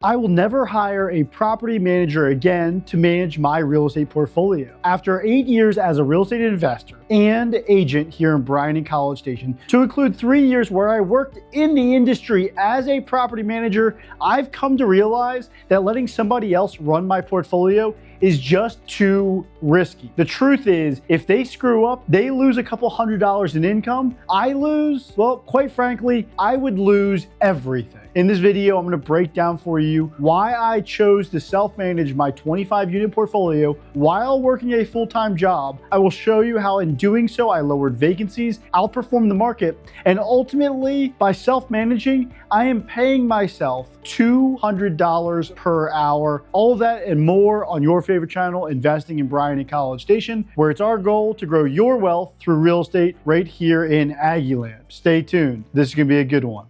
I will never hire a property manager again to manage my real estate portfolio. After 8 years as a real estate investor and agent here in Bryan-College Station, to include 3 years where I worked in the industry as a property manager, I've come to realize that letting somebody else run my portfolio is just too risky. The truth is, if they screw up, they lose a couple $100s in income. I lose, well, quite frankly, I would lose everything. In this video, I'm gonna break down for you why I chose to self-manage my 25 unit portfolio while working a full-time job. I will show you how in doing so, I lowered vacancies, outperformed the market, and ultimately, by self-managing, I am paying myself $200 per hour. All of that and more on your favorite channel, Investing in Bryan-College Station, where it's our goal to grow your wealth through real estate right here in Aggieland. Stay tuned. This is gonna be a good one.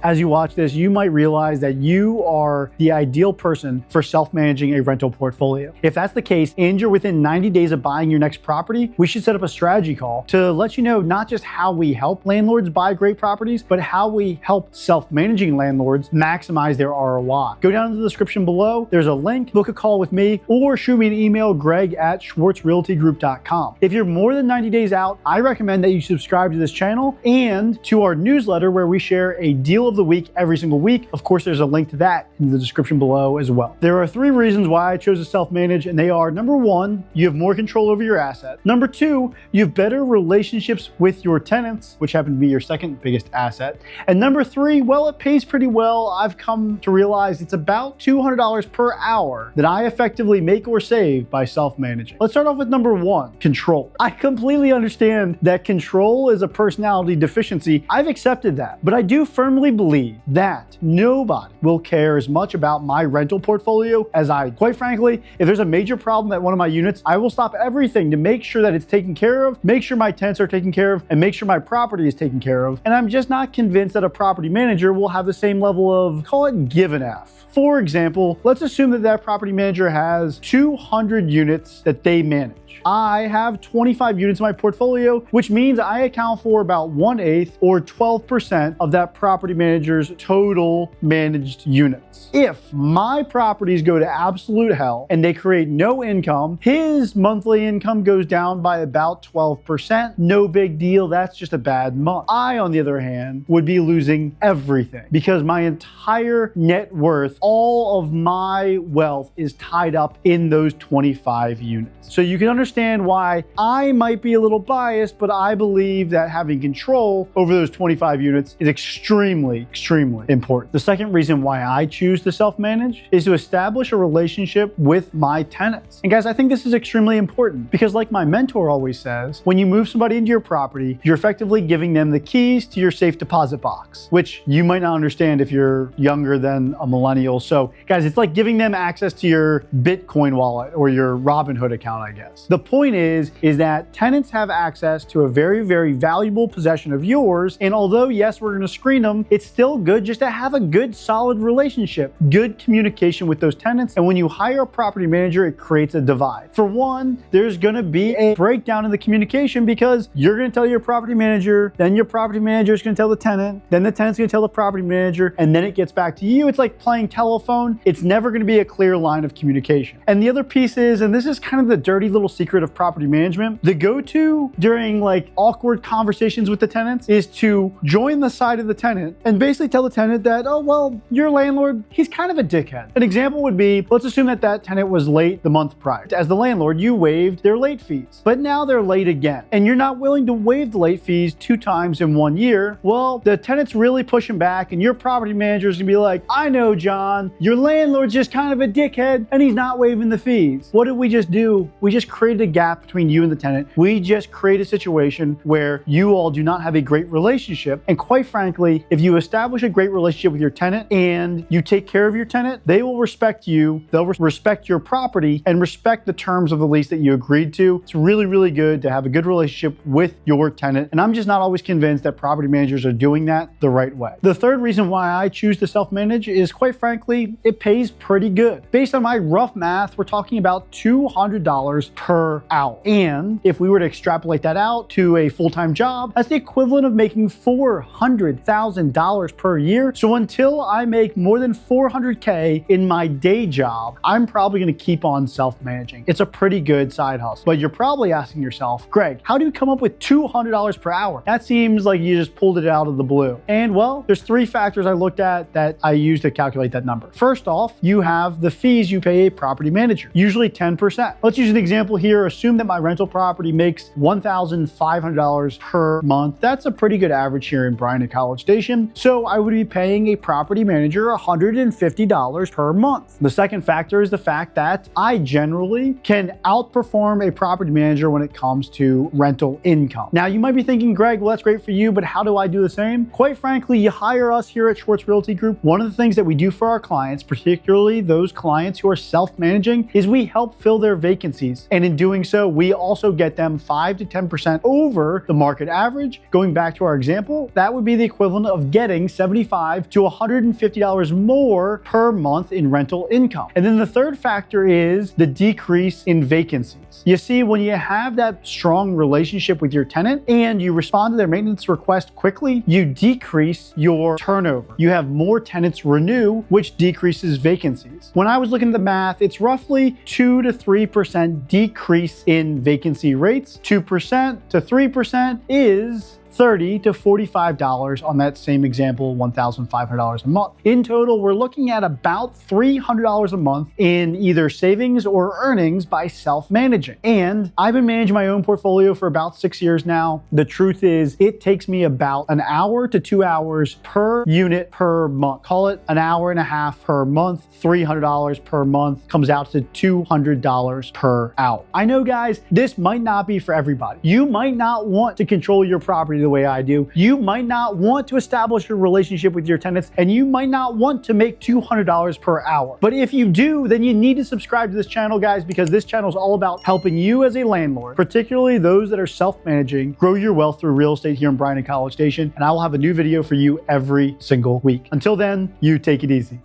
As you watch this, you might realize that you are the ideal person for self-managing a rental portfolio. If that's the case, and you're within 90 days of buying your next property, we should set up a strategy call to let you know not just how we help landlords buy great properties, but how we help self-managing landlords maximize their ROI. Go down in the description below. There's a link, book a call with me, or shoot me an email, greg@schwartzrealtygroup.com. If you're more than 90 days out, I recommend that you subscribe to this channel and to our newsletter where we share a deal of the week every single week. Of course, there's a link to that in the description below as well. There are 3 reasons why I chose to self-manage, and they are: number 1, you have more control over your asset. Number 2, you have better relationships with your tenants, which happen to be your second biggest asset. And number 3, well, it pays pretty well. I've come to realize it's about $200 per hour that I effectively make or save by self-managing. Let's start off with number 1, control. I completely understand that control is a personality deficiency. I've accepted that, but I do firmly believe that nobody will care as much about my rental portfolio as I do. Quite frankly, if there's a major problem at one of my units, I will stop everything to make sure that it's taken care of, make sure my tenants are taken care of, and make sure my property is taken care of. And I'm just not convinced that a property manager will have the same level of, call it, give an F. For example, let's assume that that property manager has 200 units that they manage. I have 25 units in my portfolio, which means I account for about 1/8 or 12% of that property manager's total managed units. If my properties go to absolute hell and they create no income, his monthly income goes down by about 12%. No big deal. That's just a bad month. I, on the other hand, would be losing everything because my entire net worth, all of my wealth is tied up in those 25 units. So you can understand why I might be a little biased, but I believe that having control over those 25 units is extremely, extremely important. The second reason why I choose to self-manage is to establish a relationship with my tenants. And guys, I think this is extremely important because, like my mentor always says, when you move somebody into your property, you're effectively giving them the keys to your safe deposit box, which you might not understand if you're younger than a millennial. So guys, it's like giving them access to your Bitcoin wallet or your Robinhood account, I guess. The point is that tenants have access to a very, very valuable possession of yours. And although, yes, we're going to screen them, it's still good just to have a good, solid relationship, good communication with those tenants. And when you hire a property manager, it creates a divide. For one, there's going to be a breakdown in the communication because you're going to tell your property manager, then your property manager is going to tell the tenant, then the tenant's going to tell the property manager, and then it gets back to you. It's like playing telephone. It's never going to be a clear line of communication. And the other piece is, and this is kind of the dirty little secret of property management, the go-to during like awkward conversations with the tenants is to join the side of the tenant and basically tell the tenant that, oh, well, your landlord, he's kind of a dickhead. An example would be, let's assume that that tenant was late the month prior. As the landlord, you waived their late fees, but now they're late again, and you're not willing to waive the late fees 2 times in 1 year. Well, the tenant's really pushing back, and your property manager's gonna be like, I know, John, your landlord's just kind of a dickhead, and he's not waiving the fees. What did we just do? We just created a gap between you and the tenant. We just create a situation where you all do not have a great relationship. And quite frankly, if you establish a great relationship with your tenant and you take care of your tenant, they will respect you, they'll respect your property, and respect the terms of the lease that you agreed to. It's really, really good to have a good relationship with your tenant. And I'm just not always convinced that property managers are doing that the right way. The third reason why I choose to self-manage is, quite frankly, it pays pretty good. Based on my rough math, we're talking about $200 per per hour. And if we were to extrapolate that out to a full-time job, that's the equivalent of making $400,000 per year. So until I make more than $400K in my day job, I'm probably going to keep on self-managing. It's a pretty good side hustle. But you're probably asking yourself, Greg, how do you come up with $200 per hour? That seems like you just pulled it out of the blue. And well, there's three factors I looked at that I use to calculate that number. First off, you have the fees you pay a property manager, usually 10%. Let's use an example here. Assume that my rental property makes $1,500 per month. That's a pretty good average here in Bryan-College Station. So I would be paying a property manager $150 per month. The second factor is the fact that I generally can outperform a property manager when it comes to rental income. Now you might be thinking, Greg, well, that's great for you, but how do I do the same? Quite frankly, you hire us here at Schwartz Realty Group. One of the things that we do for our clients, particularly those clients who are self-managing, is we help fill their vacancies. And in doing so, we also get them 5 to 10% over the market average. Going back to our example, that would be the equivalent of getting $75 to $150 more per month in rental income. And then the third factor is the decrease in vacancies. You see, when you have that strong relationship with your tenant and you respond to their maintenance request quickly, you decrease your turnover. You have more tenants renew, which decreases vacancies. When I was looking at the math, it's roughly 2 to 3% decrease in vacancy rates. 2% to 3% is $30 to $45 on that same example, $1,500 a month. In total, we're looking at about $300 a month in either savings or earnings by self-managing. And I've been managing my own portfolio for about 6 years now. The truth is, it takes me about an hour to 2 hours per unit per month. Call it an hour and a half per month, $300 per month comes out to $200 per hour. I know, guys, this might not be for everybody. You might not want to control your property the way I do. You might not want to establish a relationship with your tenants, and you might not want to make $200 per hour. But if you do, then you need to subscribe to this channel, guys, because this channel is all about helping you as a landlord, particularly those that are self-managing, grow your wealth through real estate here in Bryan-College Station. And I will have a new video for you every single week. Until then, you take it easy.